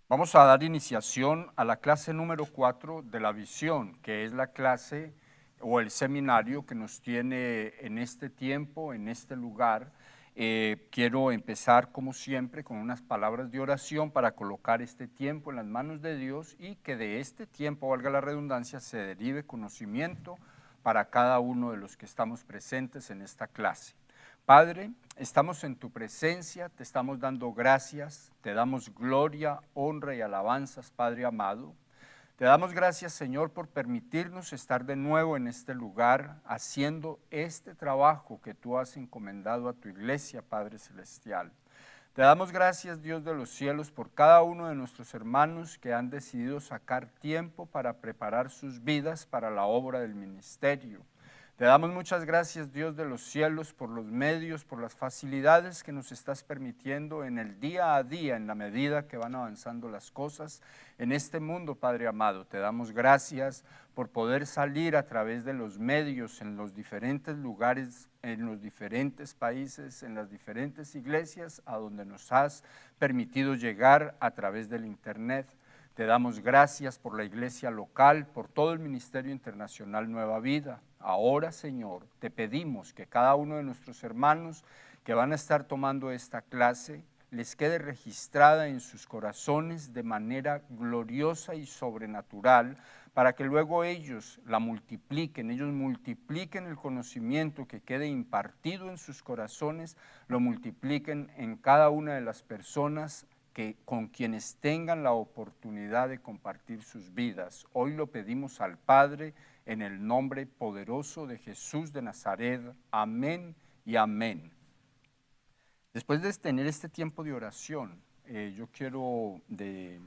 Vamos a dar iniciación a la clase número 4 de la visión, que es la clase o el seminario que nos tiene en este tiempo, en este lugar. Quiero empezar, como siempre, con unas palabras de oración para colocar este tiempo en las manos de Dios y que de este tiempo, valga la redundancia, se derive conocimiento para cada uno de los que estamos presentes en esta clase. Padre, estamos en tu presencia, te estamos dando gracias, te damos gloria, honra y alabanzas, Padre amado. Te damos gracias, Señor, por permitirnos estar de nuevo en este lugar, haciendo este trabajo que tú has encomendado a tu iglesia, Padre Celestial. Te damos gracias, Dios de los cielos, por cada uno de nuestros hermanos que han decidido sacar tiempo para preparar sus vidas para la obra del ministerio. Te damos muchas gracias, Dios de los cielos, por los medios, por las facilidades que nos estás permitiendo en el día a día, en la medida que van avanzando las cosas en este mundo, Padre amado. Te damos gracias por poder salir a través de los medios en los diferentes lugares, en los diferentes países, en las diferentes iglesias a donde nos has permitido llegar a través del internet. Te damos gracias por la iglesia local, por todo el Ministerio Internacional Nueva Vida. Ahora, Señor, te pedimos que cada uno de nuestros hermanos que van a estar tomando esta clase les quede registrada en sus corazones de manera gloriosa y sobrenatural, para que luego ellos la multipliquen, ellos multipliquen el conocimiento que quede impartido en sus corazones, lo multipliquen en cada una de las personas con quienes tengan la oportunidad de compartir sus vidas. Hoy lo pedimos al Padre en el nombre poderoso de Jesús de Nazaret. Amén y amén. Después de tener este tiempo de oración, yo quiero,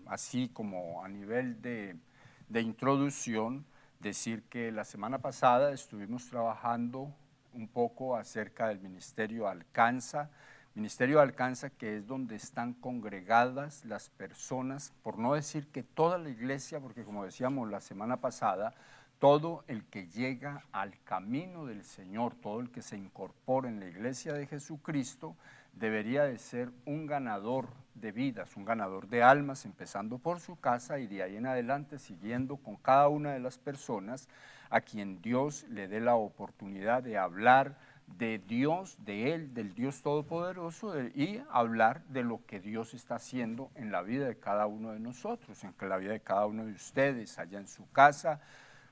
así como a nivel de introducción, decir que la semana pasada estuvimos trabajando un poco acerca del Ministerio Alcanza. Ministerio Alcanza, que es donde están congregadas las personas, por no decir que toda la iglesia, porque como decíamos la semana pasada, todo el que llega al camino del Señor, todo el que se incorpora en la iglesia de Jesucristo, debería de ser un ganador de vidas, un ganador de almas, empezando por su casa y de ahí en adelante siguiendo con cada una de las personas a quien Dios le dé la oportunidad de hablar de Dios, de Él, del Dios Todopoderoso y hablar de lo que Dios está haciendo en la vida de cada uno de nosotros, en la vida de cada uno de ustedes, allá en su casa.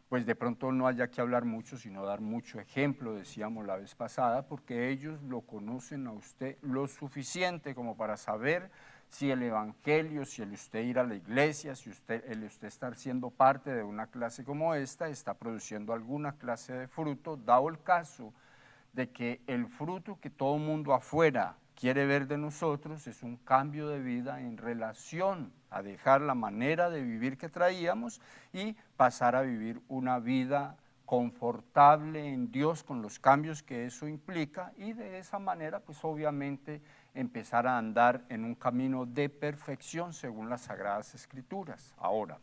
Pues de pronto no haya que hablar mucho, sino dar mucho ejemplo, decíamos la vez pasada, porque ellos lo conocen a usted lo suficiente como para saber si el evangelio, si el usted ir a la iglesia, si el usted estar siendo parte de una clase como esta, está produciendo alguna clase de fruto, dado el caso de que el fruto que todo mundo afuera quiere ver de nosotros es un cambio de vida en relación a dejar la manera de vivir que traíamos y pasar a vivir una vida confortable en Dios con los cambios que eso implica y de esa manera pues obviamente empezar a andar en un camino de perfección según las Sagradas Escrituras. Ahora,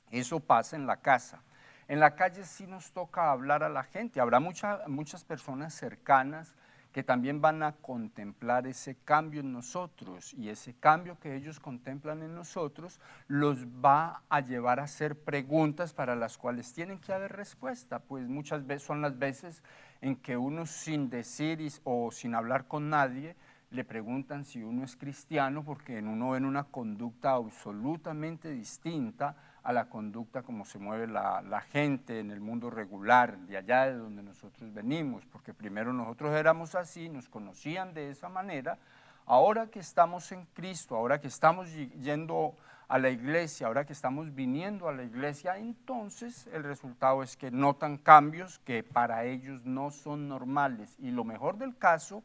eso pasa en la casa. En la calle sí nos toca hablar a la gente, habrá muchas personas cercanas que también van a contemplar ese cambio en nosotros y ese cambio que ellos contemplan en nosotros los va a llevar a hacer preguntas para las cuales tienen que haber respuesta, pues muchas veces son las veces en que uno sin decir o sin hablar con nadie le preguntan si uno es cristiano porque en uno ven una conducta absolutamente distinta a la conducta como se mueve la gente en el mundo regular, de allá de donde nosotros venimos, porque primero nosotros éramos así, nos conocían de esa manera. Ahora que estamos en Cristo, ahora que estamos yendo a la iglesia, ahora que estamos viniendo a la iglesia, entonces el resultado es que notan cambios que para ellos no son normales. Y lo mejor del caso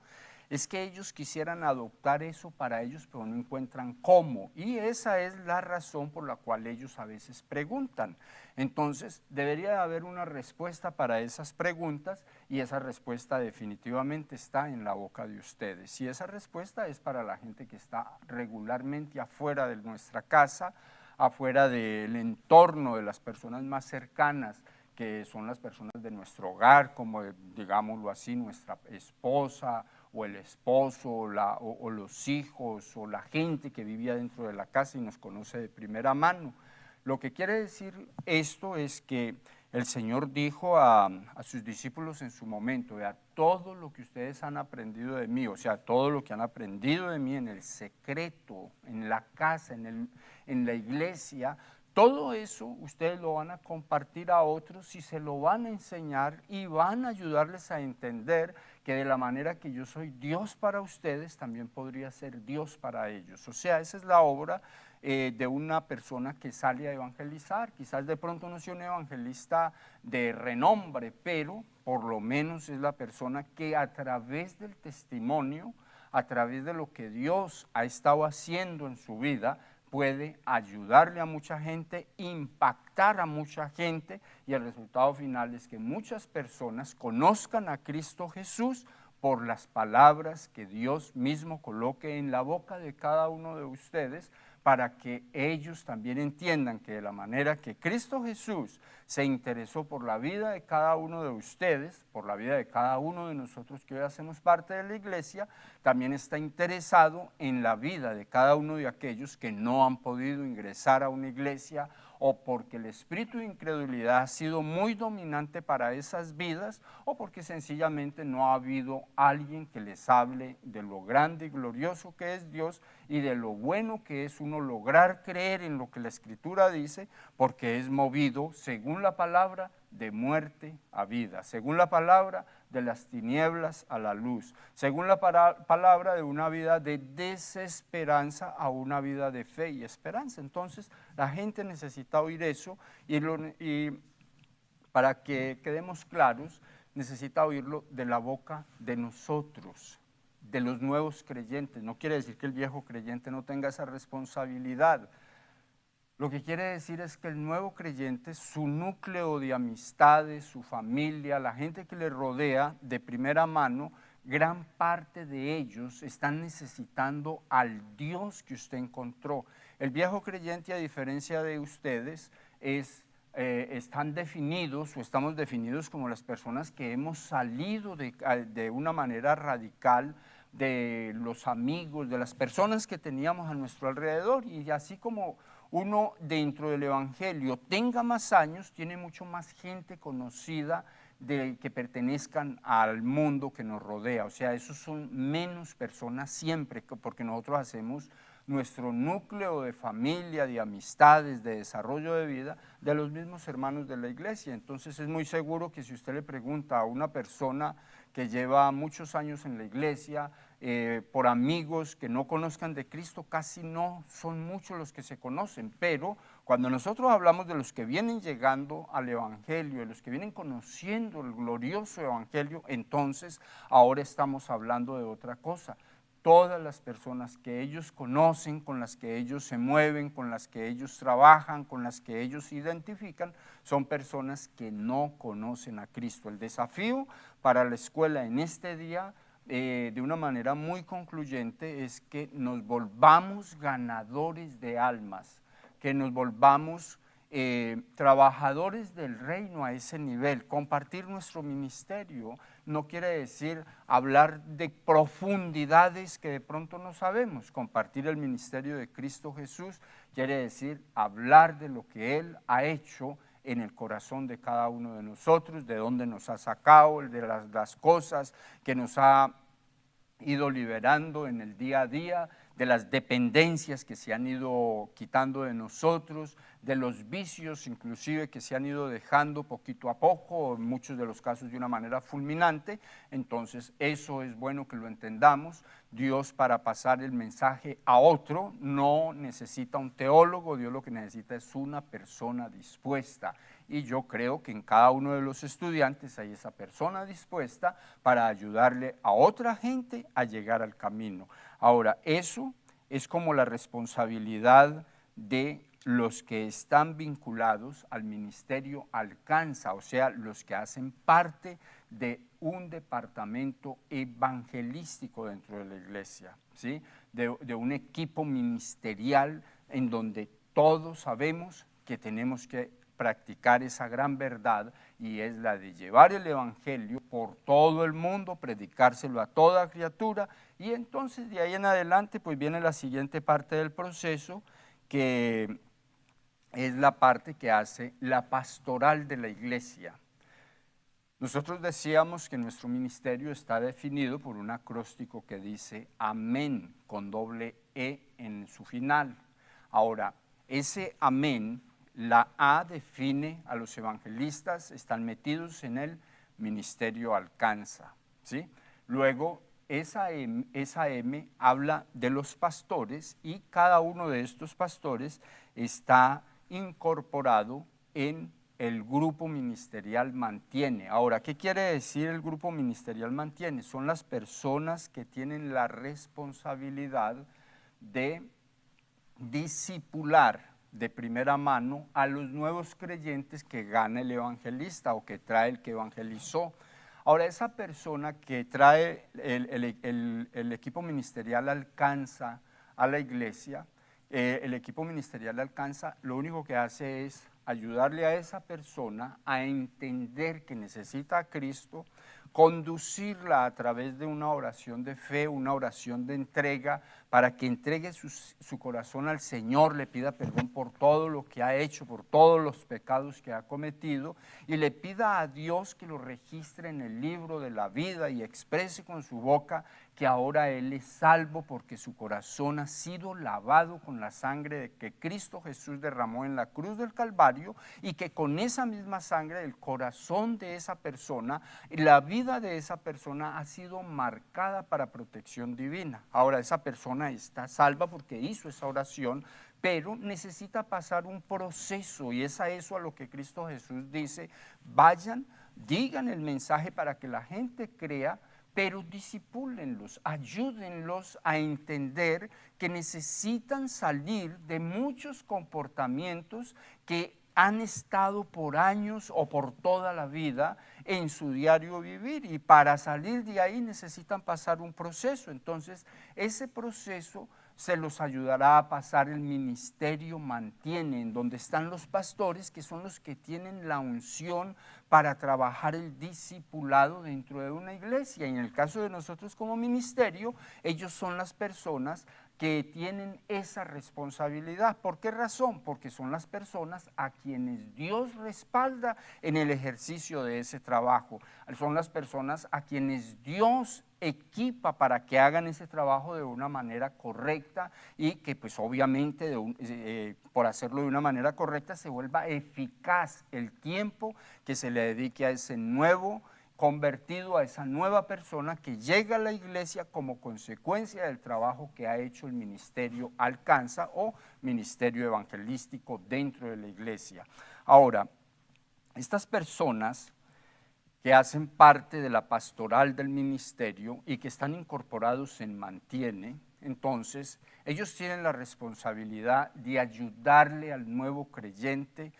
es que ellos quisieran adoptar eso para ellos, pero no encuentran cómo. Y esa es la razón por la cual ellos a veces preguntan. Entonces, debería haber una respuesta para esas preguntas y esa respuesta definitivamente está en la boca de ustedes. Y esa respuesta es para la gente que está regularmente afuera de nuestra casa, afuera del entorno de las personas más cercanas, que son las personas de nuestro hogar, como digámoslo así, nuestra esposa o el esposo, o los hijos, o la gente que vivía dentro de la casa y nos conoce de primera mano. Lo que quiere decir esto es que el Señor dijo a sus discípulos en su momento: vea, todo lo que ustedes han aprendido de mí, o sea, todo lo que han aprendido de mí en el secreto, en la casa, en la iglesia, todo eso ustedes lo van a compartir a otros y se lo van a enseñar y van a ayudarles a entender que de la manera que yo soy Dios para ustedes, también podría ser Dios para ellos. O sea, esa es la obra de una persona que sale a evangelizar. Quizás de pronto no sea un evangelista de renombre, pero por lo menos es la persona que a través del testimonio, a través de lo que Dios ha estado haciendo en su vida, puede ayudarle a mucha gente, impactar a mucha gente, y el resultado final es que muchas personas conozcan a Cristo Jesús por las palabras que Dios mismo coloque en la boca de cada uno de ustedes, para que ellos también entiendan que de la manera que Cristo Jesús se interesó por la vida de cada uno de ustedes, por la vida de cada uno de nosotros que hoy hacemos parte de la iglesia, también está interesado en la vida de cada uno de aquellos que no han podido ingresar a una iglesia, o porque el espíritu de incredulidad ha sido muy dominante para esas vidas, o porque sencillamente no ha habido alguien que les hable de lo grande y glorioso que es Dios y de lo bueno que es uno lograr creer en lo que la Escritura dice, porque es movido, según la palabra, de muerte a vida, según la palabra, de las tinieblas a la luz, según la palabra, de una vida de desesperanza a una vida de fe y esperanza. Entonces la gente necesita oír eso, y para que quedemos claros, necesita oírlo de la boca de nosotros, de los nuevos creyentes. No quiere decir que el viejo creyente no tenga esa responsabilidad. Lo que quiere decir es que el nuevo creyente, su núcleo de amistades, su familia, la gente que le rodea de primera mano, gran parte de ellos están necesitando al Dios que usted encontró. El viejo creyente, a diferencia de ustedes, están definidos, o estamos definidos como las personas que hemos salido de una manera radical de los amigos, de las personas que teníamos a nuestro alrededor, y así como uno dentro del evangelio tenga más años, tiene mucho más gente conocida que pertenezcan al mundo que nos rodea. O sea, esos son menos personas siempre, porque nosotros hacemos nuestro núcleo de familia, de amistades, de desarrollo de vida, de los mismos hermanos de la iglesia. Entonces es muy seguro que si usted le pregunta a una persona que lleva muchos años en la iglesia, por amigos que no conozcan de Cristo, casi no son muchos los que se conocen, pero cuando nosotros hablamos de los que vienen llegando al evangelio, de los que vienen conociendo el glorioso evangelio, entonces ahora estamos hablando de otra cosa. Todas las personas que ellos conocen, con las que ellos se mueven, con las que ellos trabajan, con las que ellos se identifican, son personas que no conocen a Cristo. El desafío para la escuela en este día, de una manera muy concluyente, es que nos volvamos ganadores de almas, que nos volvamos trabajadores del reino a ese nivel. Compartir nuestro ministerio no quiere decir hablar de profundidades que de pronto no sabemos. Compartir el ministerio de Cristo Jesús quiere decir hablar de lo que Él ha hecho en el corazón de cada uno de nosotros, de dónde nos ha sacado, de las cosas que nos ha ido liberando en el día a día, de las dependencias que se han ido quitando de nosotros, de los vicios inclusive que se han ido dejando poquito a poco, en muchos de los casos de una manera fulminante. Entonces eso es bueno que lo entendamos. Dios, para pasar el mensaje a otro, no necesita un teólogo. Dios lo que necesita es una persona dispuesta, y yo creo que en cada uno de los estudiantes hay esa persona dispuesta para ayudarle a otra gente a llegar al camino. Ahora, eso es como la responsabilidad de los que están vinculados al ministerio Alcanza, o sea, los que hacen parte de un departamento evangelístico dentro de la iglesia, ¿sí? de un equipo ministerial en donde todos sabemos que tenemos que practicar esa gran verdad, y es la de llevar el evangelio por todo el mundo, predicárselo a toda criatura, y entonces de ahí en adelante pues viene la siguiente parte del proceso, que es la parte que hace la pastoral de la iglesia. Nosotros decíamos que nuestro ministerio está definido por un acróstico que dice amén, con doble E en su final. Ahora, ese amén, la A define a los evangelistas, están metidos en el ministerio alcanza, ¿sí? Luego, esa M habla de los pastores, y cada uno de estos pastores está incorporado en el grupo ministerial mantiene. Ahora, ¿qué quiere decir el grupo ministerial mantiene? Son las personas que tienen la responsabilidad de discipular de primera mano a los nuevos creyentes que gana el evangelista o que trae el que evangelizó. Ahora, esa persona que trae el equipo ministerial alcanza a la iglesia, el equipo ministerial alcanza, lo único que hace es ayudarle a esa persona a entender que necesita a Cristo, conducirla a través de una oración de fe, una oración de entrega, para que entregue su corazón al Señor, le pida perdón por todo lo que ha hecho, por todos los pecados que ha cometido, y le pida a Dios que lo registre en el libro de la vida y exprese con su boca que ahora él es salvo porque su corazón ha sido lavado con la sangre que Cristo Jesús derramó en la cruz del Calvario, y que con esa misma sangre el corazón de esa persona, la vida de esa persona ha sido marcada para protección divina. Ahora esa persona está salva porque hizo esa oración, pero necesita pasar un proceso, y es a eso a lo que Cristo Jesús dice: vayan, digan el mensaje para que la gente crea, pero disipúlenlos, ayúdenlos a entender que necesitan salir de muchos comportamientos que han estado por años o por toda la vida en su diario vivir, y para salir de ahí necesitan pasar un proceso. Entonces, ese proceso se los ayudará a pasar el ministerio mantiene, en donde están los pastores, que son los que tienen la unción para trabajar el discipulado dentro de una iglesia. Y en el caso de nosotros como ministerio, ellos son las personas que tienen esa responsabilidad. ¿Por qué razón? Porque son las personas a quienes Dios respalda en el ejercicio de ese trabajo. Son las personas a quienes Dios equipa para que hagan ese trabajo de una manera correcta, y que pues obviamente por hacerlo de una manera correcta se vuelva eficaz el tiempo que se le dedique a ese nuevo convertido, a esa nueva persona que llega a la iglesia como consecuencia del trabajo que ha hecho el ministerio alcanza o ministerio evangelístico dentro de la iglesia. Ahora, estas personas que hacen parte de la pastoral del ministerio y que están incorporados en mantiene, entonces ellos tienen la responsabilidad de ayudarle al nuevo creyente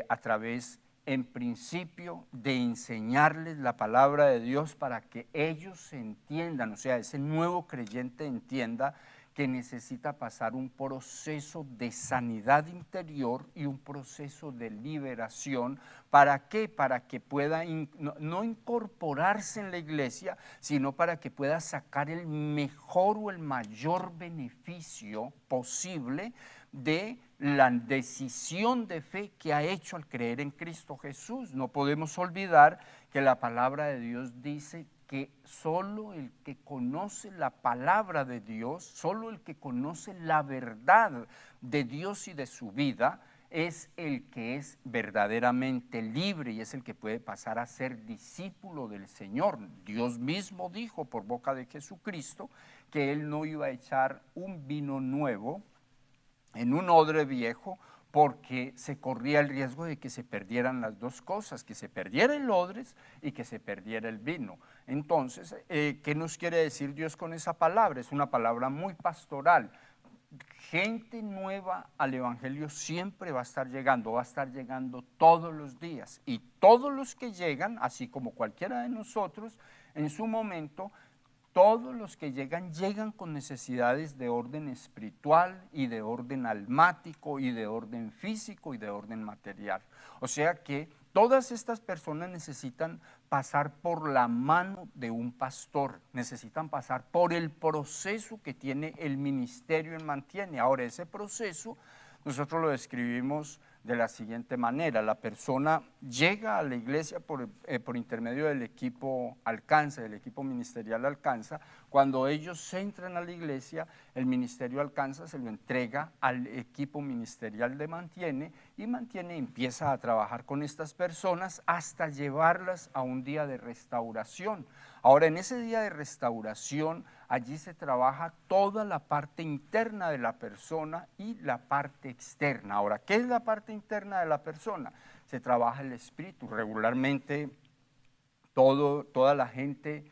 a través, en principio, de enseñarles la palabra de Dios para que ellos entiendan, o sea, ese nuevo creyente entienda que necesita pasar un proceso de sanidad interior y un proceso de liberación. ¿Para qué? Para que pueda no incorporarse en la iglesia, sino para que pueda sacar el mejor o el mayor beneficio posible de la decisión de fe que ha hecho al creer en Cristo Jesús. No podemos olvidar que la palabra de Dios dice que solo el que conoce la palabra de Dios, solo el que conoce la verdad de Dios y de su vida, es el que es verdaderamente libre y es el que puede pasar a ser discípulo del Señor. Dios mismo dijo por boca de Jesucristo que Él no iba a echar un vino nuevo en un odre viejo, porque se corría el riesgo de que se perdieran las dos cosas, que se perdiera el odre y que se perdiera el vino. Entonces, ¿qué nos quiere decir Dios con esa palabra? Es una palabra muy pastoral. Gente nueva al evangelio siempre va a estar llegando todos los días, y todos los que llegan, así como cualquiera de nosotros, en su momento todos los que llegan con necesidades de orden espiritual y de orden almático y de orden físico y de orden material. O sea que todas estas personas necesitan pasar por la mano de un pastor, necesitan pasar por el proceso que tiene el ministerio en Mantiene. Ahora, ese proceso nosotros lo describimos de la siguiente manera: la persona llega a la iglesia por intermedio del equipo Alcanza, del equipo ministerial Alcanza. Cuando ellos entran a la iglesia, el ministerio Alcanza se lo entrega al equipo ministerial de Mantiene, y Mantiene empieza a trabajar con estas personas hasta llevarlas a un día de restauración. Ahora, en ese día de restauración, allí se trabaja toda la parte interna de la persona y la parte externa. Ahora, ¿qué es la parte interna de la persona? Se trabaja el espíritu. Regularmente, toda la gente,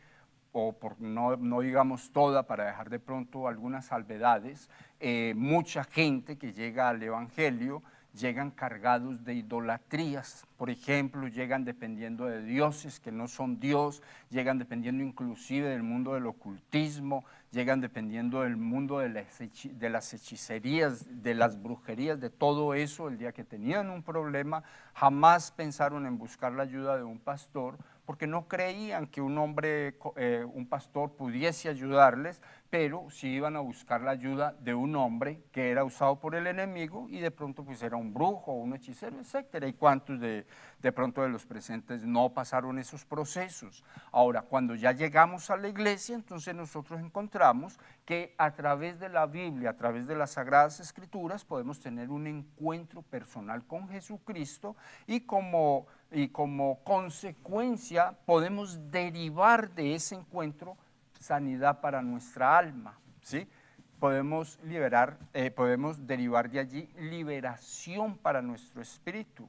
o no digamos toda, para dejar de pronto algunas salvedades, mucha gente que llega al Evangelio llegan cargados de idolatrías. Por ejemplo, llegan dependiendo de dioses que no son Dios, llegan dependiendo inclusive del mundo del ocultismo, llegan dependiendo del mundo de las hechicerías, de las brujerías, de todo eso. El día que tenían un problema, jamás pensaron en buscar la ayuda de un pastor, porque no creían que un pastor pudiese ayudarles, pero sí iban a buscar la ayuda de un hombre que era usado por el enemigo, y de pronto pues era un brujo, un hechicero, etcétera. ¿Y cuántos de pronto de los presentes no pasaron esos procesos? Ahora, cuando ya llegamos a la iglesia, entonces nosotros encontramos que a través de la Biblia, a través de las Sagradas Escrituras, podemos tener un encuentro personal con Jesucristo, y como consecuencia podemos derivar de ese encuentro sanidad para nuestra alma, ¿sí? Podemos derivar de allí liberación para nuestro espíritu.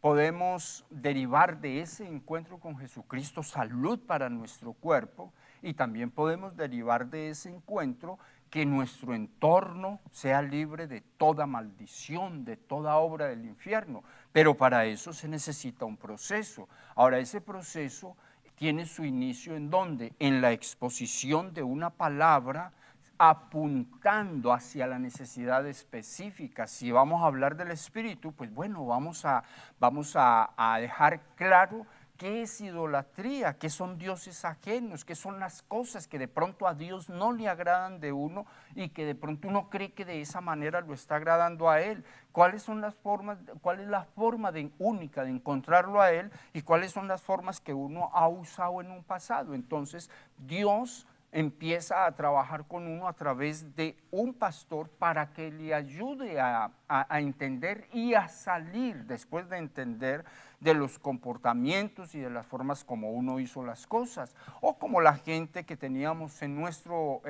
Podemos derivar de ese encuentro con Jesucristo salud para nuestro cuerpo, y también podemos derivar de ese encuentro que nuestro entorno sea libre de toda maldición, de toda obra del infierno. Pero para eso se necesita un proceso. Ahora, ese proceso tiene su inicio ¿en dónde? En la exposición de una palabra apuntando hacia la necesidad específica. Si vamos a hablar del espíritu, pues bueno, vamos a dejar claro qué es idolatría, qué son dioses ajenos, qué son las cosas que de pronto a Dios no le agradan de uno, y que de pronto uno cree que de esa manera lo está agradando a Él. ¿Cuál es la forma única de encontrarlo a Él, y cuáles son las formas que uno ha usado en un pasado? Entonces, Dios empieza a trabajar con uno a través de un pastor para que le ayude a entender y a salir, después de entender, de los comportamientos y de las formas como uno hizo las cosas, o como la gente que teníamos en nuestro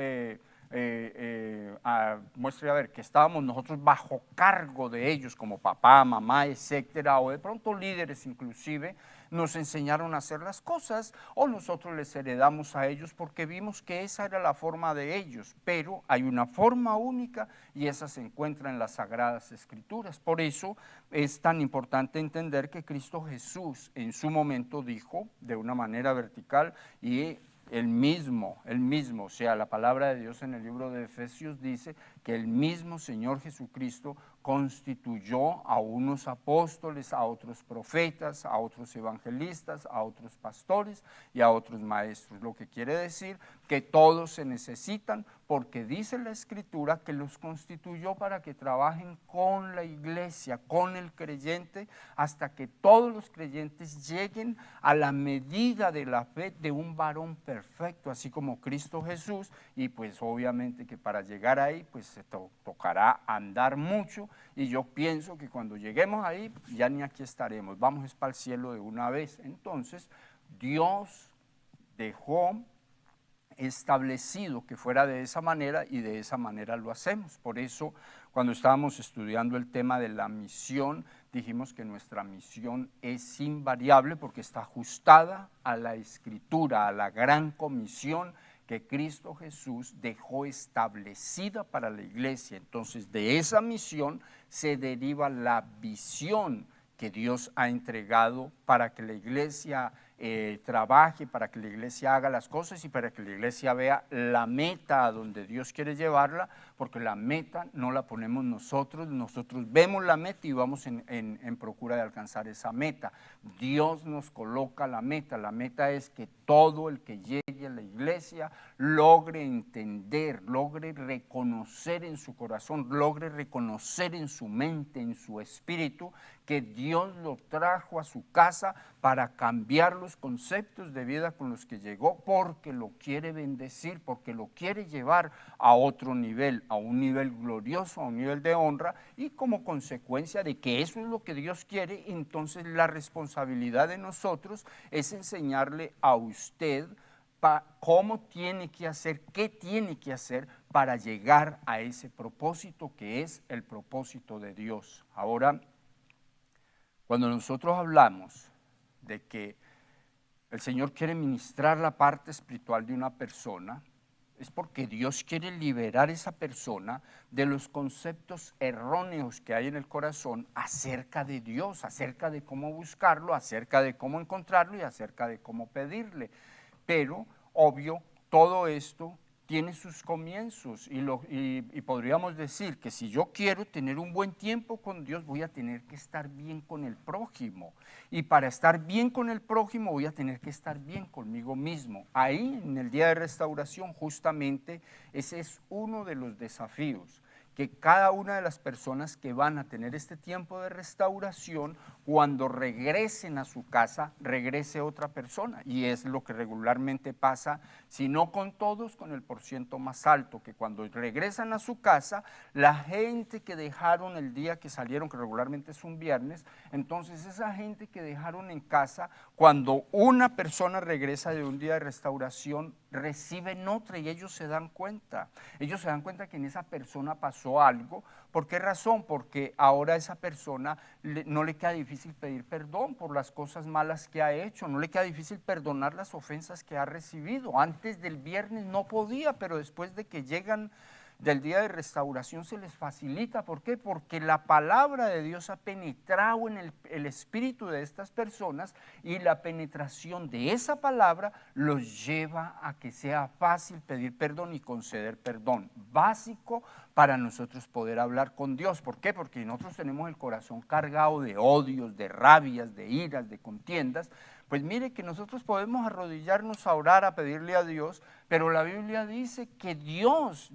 muestre a ver, que estábamos nosotros bajo cargo de ellos, como papá, mamá, etcétera, o de pronto líderes inclusive, nos enseñaron a hacer las cosas, o nosotros les heredamos a ellos porque vimos que esa era la forma de ellos. Pero hay una forma única, y esa se encuentra en las Sagradas Escrituras. Por eso es tan importante entender que Cristo Jesús en su momento dijo de una manera vertical, y el mismo, o sea, la palabra de Dios en el libro de Efesios dice que el mismo Señor Jesucristo constituyó a unos apóstoles, a otros profetas, a otros evangelistas, a otros pastores y a otros maestros. Lo que quiere decir que todos se necesitan, porque dice la Escritura que los constituyó para que trabajen con la iglesia, con el creyente, hasta que todos los creyentes lleguen a la medida de la fe de un varón perfecto, así como Cristo Jesús. Y pues obviamente que para llegar ahí pues se tocará andar mucho, y yo pienso que cuando lleguemos ahí ya ni aquí estaremos, vamos para el cielo de una vez. Entonces Dios dejó establecido que fuera de esa manera, y de esa manera lo hacemos. Por eso, cuando estábamos estudiando el tema de la misión, dijimos que nuestra misión es invariable porque está ajustada a la Escritura, a la gran comisión que Cristo Jesús dejó establecida para la iglesia. Entonces, de esa misión se deriva la visión que Dios ha entregado para para que la iglesia trabaje, para que la iglesia haga las cosas y para que la iglesia vea la meta a donde Dios quiere llevarla, porque la meta no la ponemos nosotros vemos la meta y vamos en procura de alcanzar esa meta. Dios nos coloca la meta es que todo el que llegue a la iglesia logre entender, logre reconocer en su corazón, logre reconocer en su mente, en su espíritu, que Dios lo trajo a su casa para cambiar los conceptos de vida con los que llegó, porque lo quiere bendecir, porque lo quiere llevar a otro nivel, a un nivel glorioso, a un nivel de honra, y como consecuencia de que eso es lo que Dios quiere, entonces la responsabilidad de nosotros es enseñarle a usted cómo tiene que hacer, qué tiene que hacer para llegar a ese propósito que es el propósito de Dios. Ahora, cuando nosotros hablamos de que el Señor quiere ministrar la parte espiritual de una persona, es porque Dios quiere liberar a esa persona de los conceptos erróneos que hay en el corazón acerca de Dios, acerca de cómo buscarlo, acerca de cómo encontrarlo y acerca de cómo pedirle. Pero, obvio, todo esto tiene sus comienzos y podríamos decir que si yo quiero tener un buen tiempo con Dios, voy a tener que estar bien con el prójimo. Y para estar bien con el prójimo, voy a tener que estar bien conmigo mismo. Ahí, en el día de restauración, justamente, ese es uno de los desafíos, que cada una de las personas que van a tener este tiempo de restauración, cuando regresen a su casa, regrese otra persona. Y es lo que regularmente pasa, si no con todos, con el porciento más alto, que cuando regresan a su casa, la gente que dejaron el día que salieron, que regularmente es un viernes, entonces esa gente que dejaron en casa, cuando una persona regresa de un día de restauración, reciben otra y ellos se dan cuenta. Ellos se dan cuenta que en esa persona pasó algo. ¿Por qué razón? Porque ahora a esa persona no le queda difícil pedir perdón por las cosas malas que ha hecho, no le queda difícil perdonar las ofensas que ha recibido. Antes del viernes no podía, pero después de que llegan del día de restauración se les facilita. ¿Por qué? Porque la palabra de Dios ha penetrado en el espíritu de estas personas y la penetración de esa palabra los lleva a que sea fácil pedir perdón y conceder perdón. Básico para nosotros poder hablar con Dios. ¿Por qué? Porque nosotros tenemos el corazón cargado de odios, de rabias, de iras, de contiendas. Pues mire que nosotros podemos arrodillarnos a orar, a pedirle a Dios, pero la Biblia dice que Dios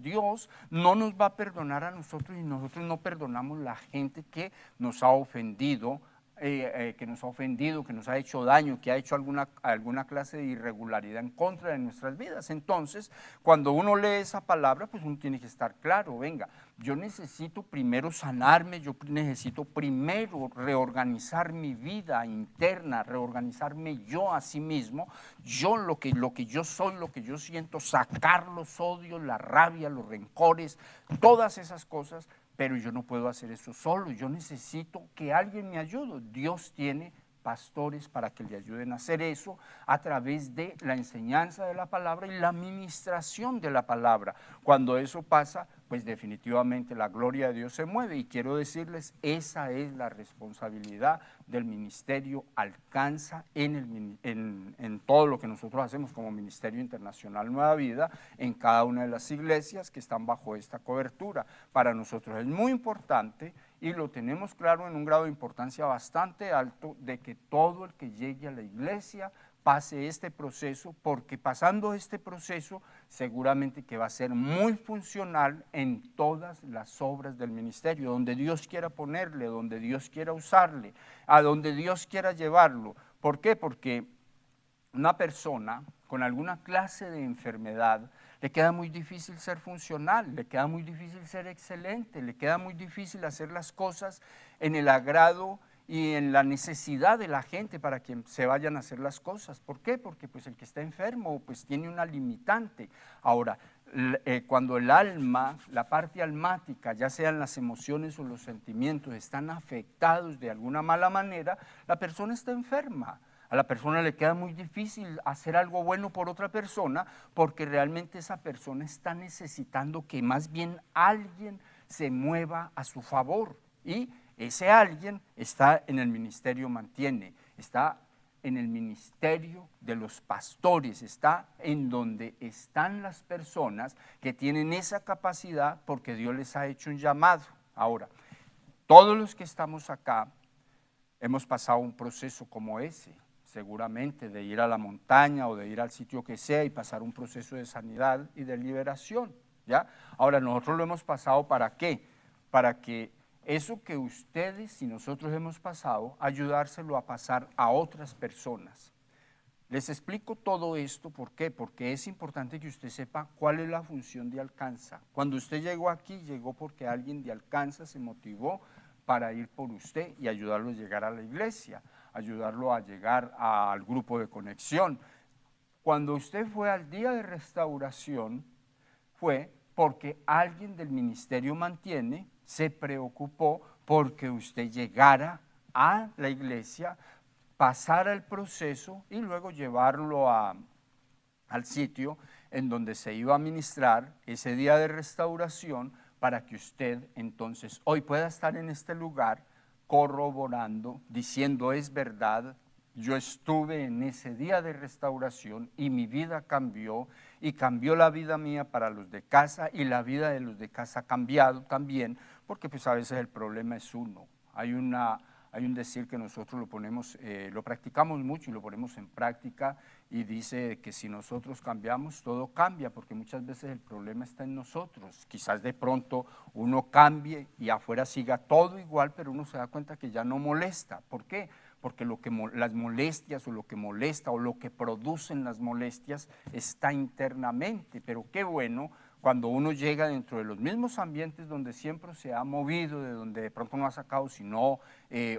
no nos va a perdonar a nosotros y nosotros no perdonamos la gente que nos ha ofendido, que nos ha hecho daño, que ha hecho alguna clase de irregularidad en contra de nuestras vidas. Entonces, cuando uno lee esa palabra, pues uno tiene que estar claro, venga, yo necesito primero sanarme, yo necesito primero reorganizar mi vida interna, reorganizarme yo a sí mismo, yo lo que yo soy, lo que yo siento, sacar los odios, la rabia, los rencores, todas esas cosas. Pero yo no puedo hacer eso solo, yo necesito que alguien me ayude. Dios tiene pastores para que le ayuden a hacer eso a través de la enseñanza de la palabra y la ministración de la palabra. Cuando eso pasa, pues definitivamente la gloria de Dios se mueve y quiero decirles, esa es la responsabilidad del ministerio, alcanza en todo lo que nosotros hacemos como Ministerio Internacional Nueva Vida, en cada una de las iglesias que están bajo esta cobertura. Para nosotros es muy importante y lo tenemos claro en un grado de importancia bastante alto de que todo el que llegue a la iglesia pase este proceso, porque pasando este proceso seguramente que va a ser muy funcional en todas las obras del ministerio, donde Dios quiera ponerle, donde Dios quiera usarle, a donde Dios quiera llevarlo. ¿Por qué? Porque una persona con alguna clase de enfermedad le queda muy difícil ser funcional, le queda muy difícil ser excelente, le queda muy difícil hacer las cosas en el agrado y en la necesidad de la gente para que se vayan a hacer las cosas. ¿Por qué? Porque pues el que está enfermo pues tiene una limitante. Ahora, cuando el alma, la parte almática, ya sean las emociones o los sentimientos, están afectados de alguna mala manera, la persona está enferma. A la persona le queda muy difícil hacer algo bueno por otra persona porque realmente esa persona está necesitando que más bien alguien se mueva a su favor y ese alguien está en el ministerio Mantiene, está en el ministerio de los pastores, está en donde están las personas que tienen esa capacidad porque Dios les ha hecho un llamado. Ahora, todos los que estamos acá hemos pasado un proceso como ese, seguramente de ir a la montaña o de ir al sitio que sea y pasar un proceso de sanidad y de liberación, ¿ya? Ahora, nosotros lo hemos pasado ¿para qué? Para que eso que ustedes y nosotros hemos pasado, ayudárselo a pasar a otras personas. Les explico todo esto, ¿por qué? Porque es importante que usted sepa cuál es la función de Alcanza. Cuando usted llegó aquí, llegó porque alguien de Alcanza se motivó para ir por usted y ayudarlo a llegar a la iglesia, ayudarlo a llegar al grupo de conexión. Cuando usted fue al día de restauración, fue porque alguien del ministerio Mantiene se preocupó porque usted llegara a la iglesia, pasara el proceso y luego llevarlo al sitio en donde se iba a ministrar ese día de restauración para que usted entonces hoy pueda estar en este lugar corroborando, diciendo es verdad, yo estuve en ese día de restauración y mi vida cambió y cambió la vida mía para los de casa y la vida de los de casa ha cambiado también, porque pues a veces el problema es uno. Hay un decir que nosotros lo practicamos mucho y lo ponemos en práctica y dice que si nosotros cambiamos, todo cambia, porque muchas veces el problema está en nosotros. Quizás de pronto uno cambie y afuera siga todo igual, pero uno se da cuenta que ya no molesta. ¿Por qué? Porque las molestias o lo que molesta o lo que producen las molestias está internamente, pero qué bueno cuando uno llega dentro de los mismos ambientes donde siempre se ha movido, de donde de pronto no ha sacado sino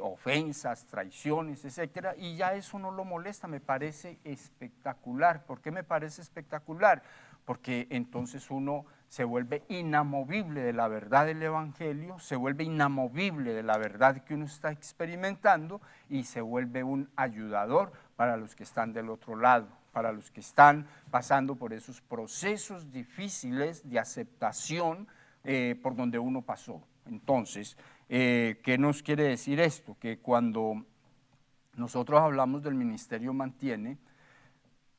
ofensas, traiciones, etcétera, y ya eso no lo molesta, me parece espectacular. ¿Por qué me parece espectacular? Porque entonces uno se vuelve inamovible de la verdad del Evangelio, se vuelve inamovible de la verdad que uno está experimentando y se vuelve un ayudador para los que están del otro lado, para los que están pasando por esos procesos difíciles de aceptación por donde uno pasó. Entonces, ¿qué nos quiere decir esto? Que cuando nosotros hablamos del ministerio Mantiene,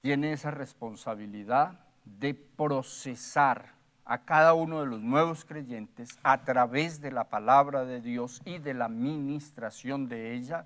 tiene esa responsabilidad de procesar a cada uno de los nuevos creyentes a través de la palabra de Dios y de la ministración de ella,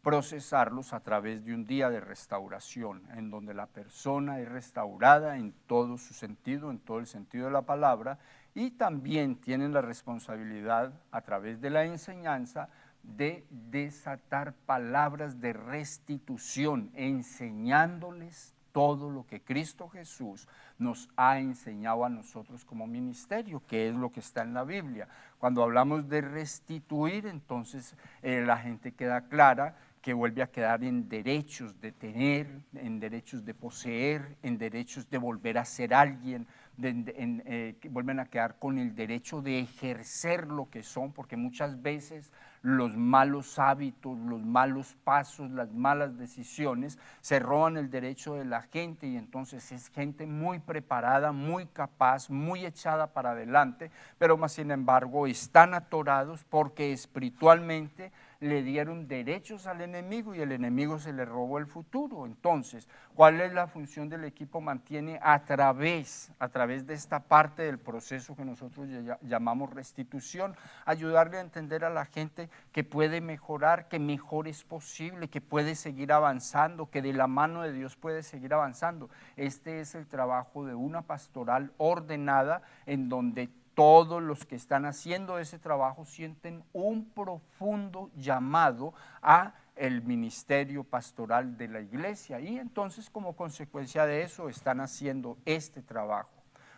procesarlos a través de un día de restauración, en donde la persona es restaurada en todo su sentido, en todo el sentido de la palabra, y también tienen la responsabilidad a través de la enseñanza de desatar palabras de restitución, enseñándoles todo lo que Cristo Jesús nos ha enseñado a nosotros como ministerio, que es lo que está en la Biblia. Cuando hablamos de restituir, entonces la gente queda clara que vuelve a quedar en derechos de tener, en derechos de poseer, en derechos de volver a ser alguien, que vuelven a quedar con el derecho de ejercer lo que son, porque muchas veces los malos hábitos, los malos pasos, las malas decisiones se roban el derecho de la gente y entonces es gente muy preparada, muy capaz, muy echada para adelante, pero más sin embargo están atorados porque espiritualmente le dieron derechos al enemigo y el enemigo se le robó el futuro. Entonces, ¿cuál es la función del equipo Mantiene a través de esta parte del proceso que nosotros llamamos restitución? Ayudarle a entender a la gente que puede mejorar, que mejor es posible, que puede seguir avanzando, que de la mano de Dios puede seguir avanzando. Este es el trabajo de una pastoral ordenada en donde todos los que están haciendo ese trabajo sienten un profundo llamado a el ministerio pastoral de la iglesia y entonces como consecuencia de eso están haciendo este trabajo.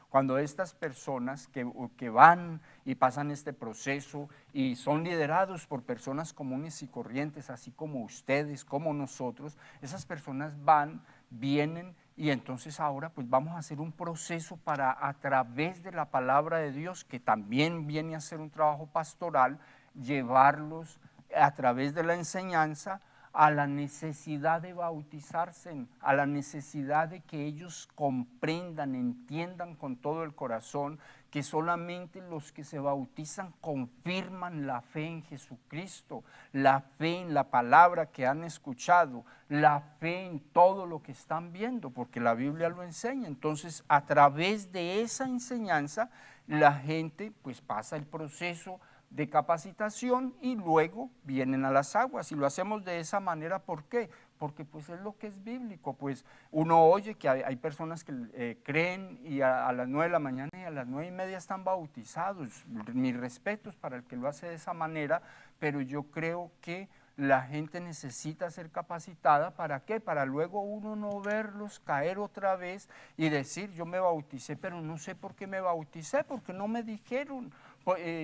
Cuando estas personas que van y pasan este proceso y son liderados por personas comunes y corrientes, así como ustedes, como nosotros, esas personas van, vienen y entonces ahora pues vamos a hacer un proceso para a través de la palabra de Dios, que también viene a ser un trabajo pastoral, llevarlos a través de la enseñanza a la necesidad de bautizarse, a la necesidad de que ellos comprendan, entiendan con todo el corazón que solamente los que se bautizan confirman la fe en Jesucristo, la fe en la palabra que han escuchado, la fe en todo lo que están viendo, porque la Biblia lo enseña. Entonces, a través de esa enseñanza, la gente pues pasa el proceso de capacitación y luego vienen a las aguas, y lo hacemos de esa manera. ¿Por qué? Porque pues es lo que es bíblico. Pues uno oye que hay personas que creen y a las 9 de la mañana y a las 9:30 están bautizados. Mis respetos para el que lo hace de esa manera, pero yo creo que la gente necesita ser capacitada. ¿Para qué? Para luego uno no verlos caer otra vez y decir, yo me bauticé, pero no sé por qué me bauticé, porque no me dijeron.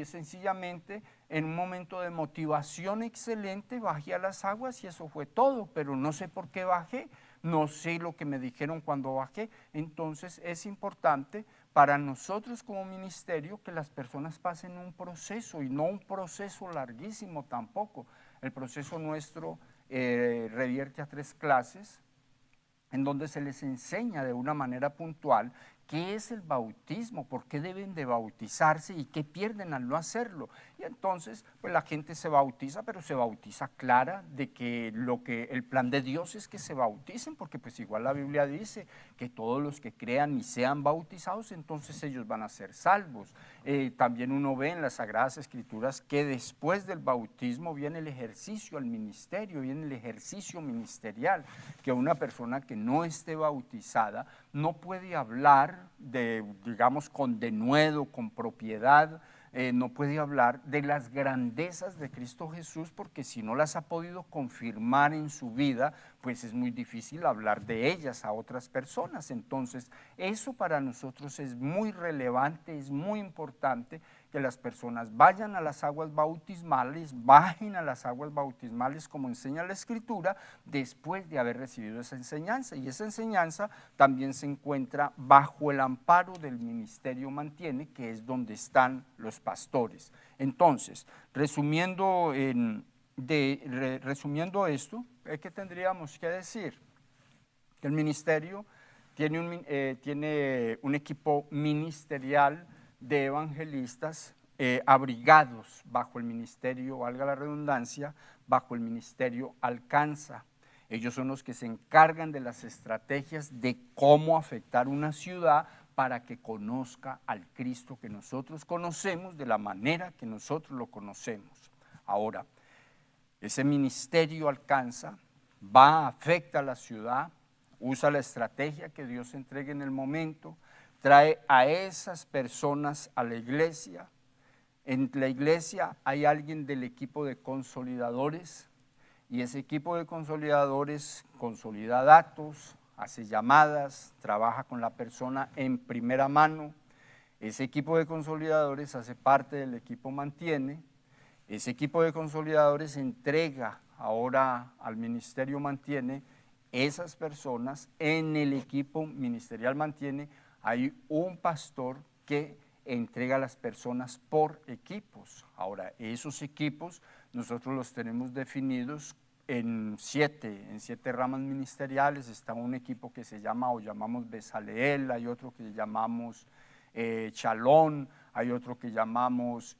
Sencillamente, en un momento de motivación excelente, bajé a las aguas y eso fue todo, pero no sé por qué bajé, no sé lo que me dijeron cuando bajé. Entonces es importante para nosotros como ministerio que las personas pasen un proceso, y no un proceso larguísimo tampoco. El proceso nuestro revierte a 3 clases, en donde se les enseña de una manera puntual qué es el bautismo, por qué deben de bautizarse y qué pierden al no hacerlo. Y entonces, pues la gente se bautiza, pero se bautiza clara de que el plan de Dios es que se bauticen, porque pues igual la Biblia dice que todos los que crean y sean bautizados, entonces ellos van a ser salvos. También uno ve en las Sagradas Escrituras que después del bautismo viene el ejercicio al ministerio, viene el ejercicio ministerial, que una persona que no esté bautizada no puede hablar digamos, con denuedo, con propiedad, no puede hablar de las grandezas de Cristo Jesús, porque si no las ha podido confirmar en su vida, pues es muy difícil hablar de ellas a otras personas. Entonces, eso para nosotros es muy relevante, es muy importante que las personas vayan a las aguas bautismales, bajen a las aguas bautismales como enseña la Escritura, después de haber recibido esa enseñanza. Y esa enseñanza también se encuentra bajo el amparo del Ministerio Mantiene, que es donde están los pastores. Entonces, resumiendo esto, ¿qué tendríamos que decir? Que el ministerio tiene un equipo ministerial de evangelistas abrigados bajo el ministerio, valga la redundancia, bajo el ministerio Alcanza. Ellos son los que se encargan de las estrategias de cómo afectar una ciudad para que conozca al Cristo que nosotros conocemos de la manera que nosotros lo conocemos. Ahora, ese ministerio Alcanza afecta a la ciudad, usa la estrategia que Dios entregue en el momento, trae a esas personas a la iglesia. En la iglesia hay alguien del equipo de consolidadores, y ese equipo de consolidadores consolida datos, hace llamadas, trabaja con la persona en primera mano. Ese equipo de consolidadores hace parte del equipo Mantiene. Ese equipo de consolidadores entrega ahora al Ministerio Mantiene esas personas. En el equipo ministerial Mantiene hay un pastor que entrega a las personas por equipos. Ahora, esos equipos nosotros los tenemos definidos en siete ramas ministeriales. Está un equipo que se llama o llamamos Besaleel, hay otro que llamamos Chalón, hay otro que llamamos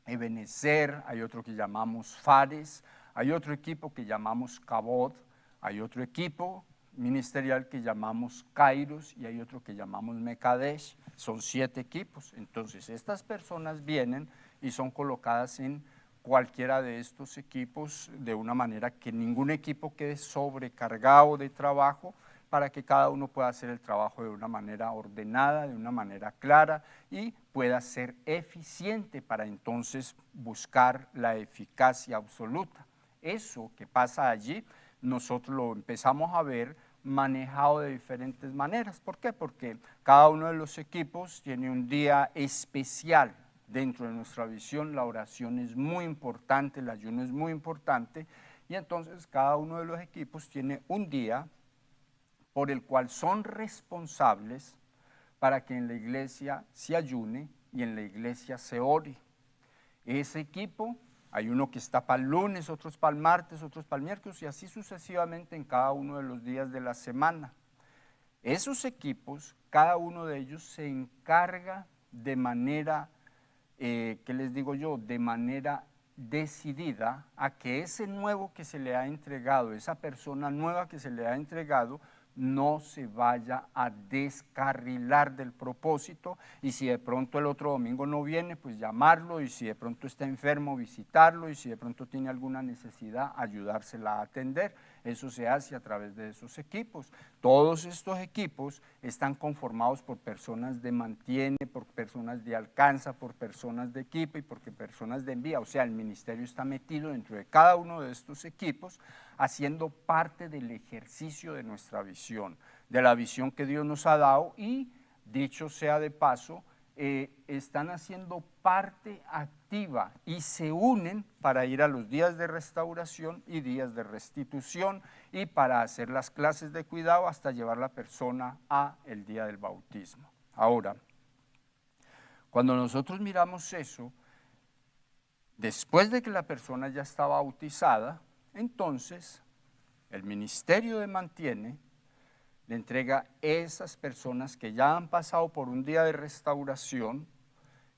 Ebenezer, hay otro que llamamos Fares, hay otro equipo que llamamos Cabot, hay otro equipo ministerial que llamamos Kairos y hay otro que llamamos Mekadesh. Son 7 equipos. Entonces estas personas vienen y son colocadas en cualquiera de estos equipos de una manera que ningún equipo quede sobrecargado de trabajo, para que cada uno pueda hacer el trabajo de una manera ordenada, de una manera clara, y pueda ser eficiente para entonces buscar la eficacia absoluta. Eso que pasa allí, nosotros lo empezamos a ver manejado de diferentes maneras. ¿Por qué? Porque cada uno de los equipos tiene un día especial. Dentro de nuestra visión, la oración es muy importante, el ayuno es muy importante, y entonces cada uno de los equipos tiene un día por el cual son responsables para que en la iglesia se ayune y en la iglesia se ore. Ese equipo Hay uno que está para el lunes, otros para el martes, otros para el miércoles y así sucesivamente en cada uno de los días de la semana. Esos equipos, cada uno de ellos se encarga de manera, ¿qué les digo yo? De manera decidida a que ese nuevo que se le ha entregado, esa persona nueva que se le ha entregado, no se vaya a descarrilar del propósito, y si de pronto el otro domingo no viene, pues llamarlo, y si de pronto está enfermo, visitarlo, y si de pronto tiene alguna necesidad, ayudársela a atender. Eso se hace a través de esos equipos. Todos estos equipos están conformados por personas de mantiene, por personas de alcanza, por personas de equipo y por personas de envía. O sea, el ministerio está metido dentro de cada uno de estos equipos, haciendo parte del ejercicio de nuestra visión, de la visión que Dios nos ha dado y, dicho sea de paso, están haciendo parte activa y se unen para ir a los días de restauración y días de restitución y para hacer las clases de cuidado hasta llevar la persona a el día del bautismo. Ahora, cuando nosotros miramos eso, después de que la persona ya está bautizada, entonces el ministerio de mantiene le entrega esas personas que ya han pasado por un día de restauración,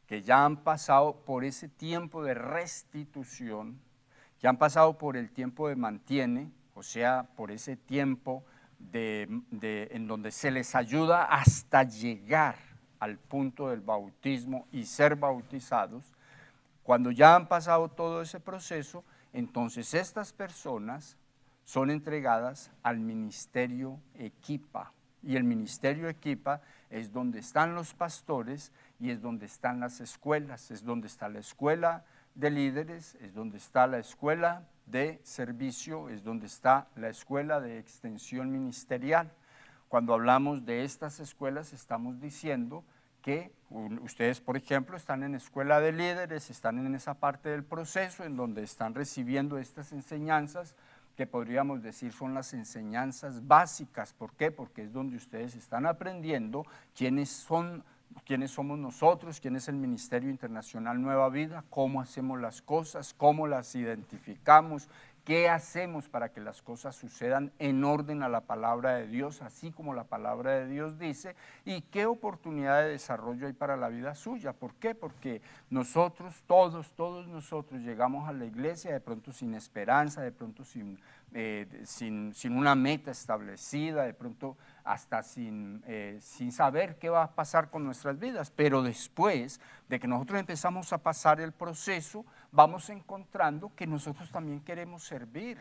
que ya han pasado por ese tiempo de restitución, que han pasado por el tiempo de mantiene, o sea, por ese tiempo en donde se les ayuda hasta llegar al punto del bautismo y ser bautizados. Cuando ya han pasado todo ese proceso, entonces estas personas son entregadas al ministerio Equipa. Y el ministerio Equipa es donde están los pastores y es donde están las escuelas. Es donde está la escuela de líderes, es donde está la escuela de servicio, es donde está la escuela de extensión ministerial. Cuando hablamos de estas escuelas estamos diciendo que ustedes, por ejemplo, están en escuela de líderes, están en esa parte del proceso en donde están recibiendo estas enseñanzas que podríamos decir son las enseñanzas básicas. ¿Por qué? Porque es donde ustedes están aprendiendo quiénes somos nosotros, quién es el Ministerio Internacional Nueva Vida, cómo hacemos las cosas, cómo las identificamos, qué hacemos para que las cosas sucedan en orden a la palabra de Dios, así como la palabra de Dios dice, y qué oportunidad de desarrollo hay para la vida suya. ¿Por qué? Porque nosotros, todos nosotros llegamos a la iglesia de pronto sin esperanza, de pronto sin una meta establecida, de pronto hasta sin saber qué va a pasar con nuestras vidas, pero después de que nosotros empezamos a pasar el proceso, vamos encontrando que nosotros también queremos servir,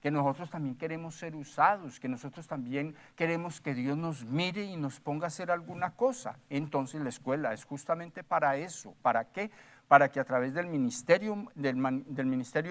que nosotros también queremos ser usados, que nosotros también queremos que Dios nos mire y nos ponga a hacer alguna cosa. Entonces la escuela es justamente para eso. ¿Para qué? Para que a través del ministerio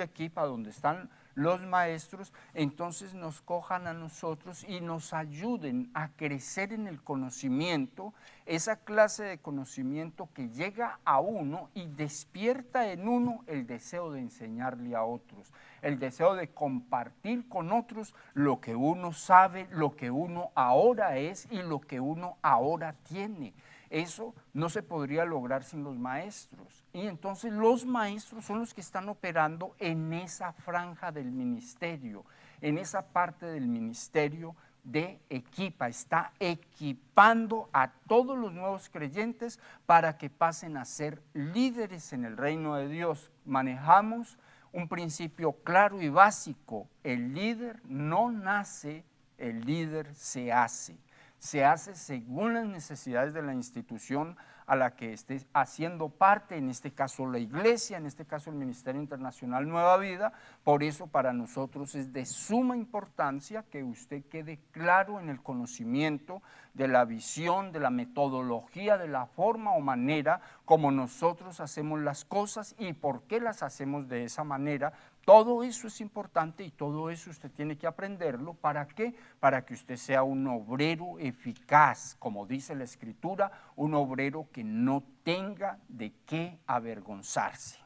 Equipa, donde están los maestros, entonces nos cojan a nosotros y nos ayuden a crecer en el conocimiento, esa clase de conocimiento que llega a uno y despierta en uno el deseo de enseñarle a otros, el deseo de compartir con otros lo que uno sabe, lo que uno ahora es y lo que uno ahora tiene. Eso no se podría lograr sin los maestros. Y entonces los maestros son los que están operando en esa franja del ministerio, en esa parte del ministerio de Equipa. Está equipando a todos los nuevos creyentes para que pasen a ser líderes en el reino de Dios. Manejamos un principio claro y básico: el líder no nace, el líder se hace. Se hace según las necesidades de la institución a la que esté haciendo parte, en este caso la iglesia, en este caso el Ministerio Internacional Nueva Vida. Por eso para nosotros es de suma importancia que usted quede claro en el conocimiento de la visión, de la metodología, de la forma o manera como nosotros hacemos las cosas y por qué las hacemos de esa manera. Todo eso es importante y todo eso usted tiene que aprenderlo. ¿Para qué? Para que usted sea un obrero eficaz, como dice la Escritura, un obrero que no tenga de qué avergonzarse.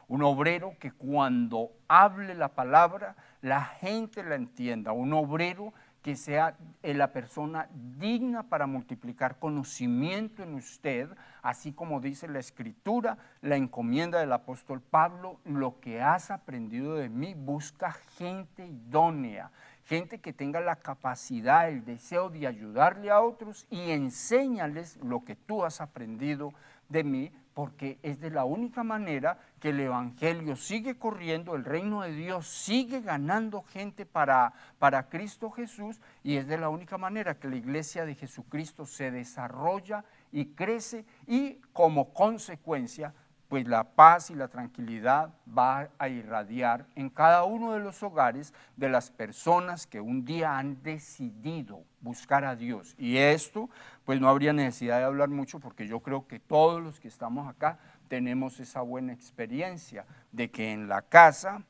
Un obrero que cuando hable la palabra, la gente la entienda. Un obrero que sea la persona digna para multiplicar conocimiento en usted, así como dice la Escritura, la encomienda del apóstol Pablo: lo que has aprendido de mí, busca gente idónea, gente que tenga la capacidad, el deseo de ayudarle a otros, y enséñales lo que tú has aprendido de mí, porque es de la única manera que el evangelio sigue corriendo, el reino de Dios sigue ganando gente para Cristo Jesús, y es de la única manera que la iglesia de Jesucristo se desarrolla y crece, y como consecuencia, pues la paz y la tranquilidad va a irradiar en cada uno de los hogares de las personas que un día han decidido buscar a Dios. Y esto, pues no habría necesidad de hablar mucho, porque yo creo que todos los que estamos acá tenemos esa buena experiencia de que en la casa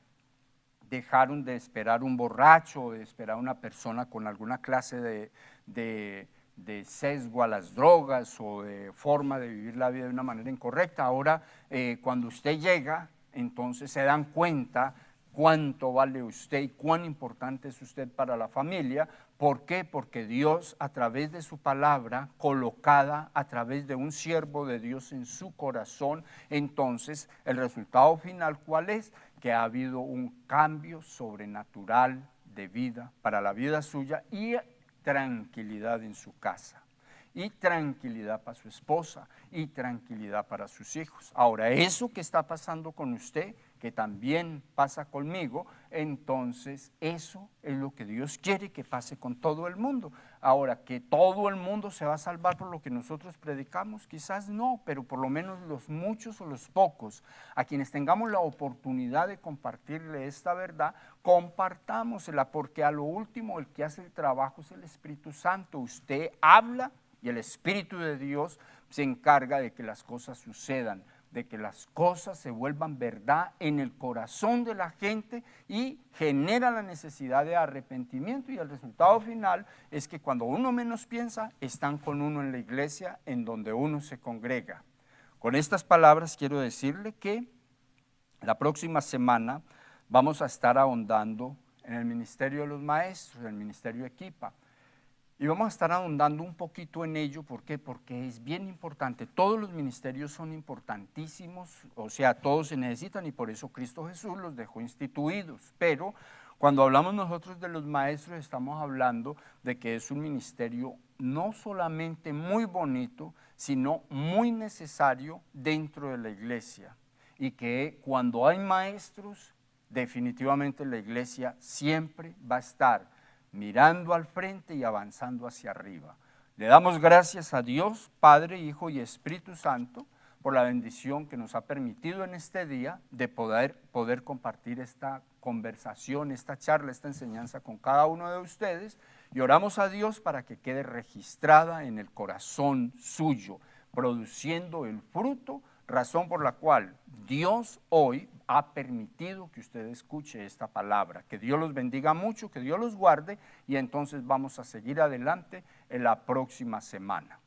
dejaron de esperar un borracho o de esperar una persona con alguna clase de sesgo a las drogas o de forma de vivir la vida de una manera incorrecta. Ahora, cuando usted llega, entonces se dan cuenta cuánto vale usted y cuán importante es usted para la familia. ¿Por qué? Porque Dios, a través de su palabra colocada a través de un siervo de Dios en su corazón, entonces el resultado final, ¿cuál es? Que ha habido un cambio sobrenatural de vida para la vida suya, y tranquilidad en su casa, y tranquilidad para su esposa, y tranquilidad para sus hijos. Ahora, eso que está pasando con usted, que también pasa conmigo, entonces eso es lo que Dios quiere que pase con todo el mundo. Ahora, que todo el mundo se va a salvar por lo que nosotros predicamos, quizás no, pero por lo menos los muchos o los pocos a quienes tengamos la oportunidad de compartirle esta verdad, compartámosela, porque a lo último el que hace el trabajo es el Espíritu Santo. Usted habla y el Espíritu de Dios se encarga de que las cosas sucedan, de que las cosas se vuelvan verdad en el corazón de la gente, y genera la necesidad de arrepentimiento, y el resultado final es que cuando uno menos piensa, están con uno en la iglesia en donde uno se congrega. Con estas palabras quiero decirle que la próxima semana vamos a estar ahondando en el ministerio de los maestros, en el ministerio Equipa. Y vamos a estar ahondando un poquito en ello. ¿Por qué? Porque es bien importante. Todos los ministerios son importantísimos, o sea, todos se necesitan, y por eso Cristo Jesús los dejó instituidos. Pero cuando hablamos nosotros de los maestros, estamos hablando de que es un ministerio no solamente muy bonito, sino muy necesario dentro de la iglesia. Y que cuando hay maestros, definitivamente la iglesia siempre va a estar mirando al frente y avanzando hacia arriba. Le damos gracias a Dios, Padre, Hijo y Espíritu Santo, por la bendición que nos ha permitido en este día de poder compartir esta conversación, esta charla, esta enseñanza con cada uno de ustedes, y oramos a Dios para que quede registrada en el corazón suyo, produciendo el fruto, razón por la cual Dios hoy ha permitido que usted escuche esta palabra. Que Dios los bendiga mucho, que Dios los guarde, y entonces vamos a seguir adelante en la próxima semana.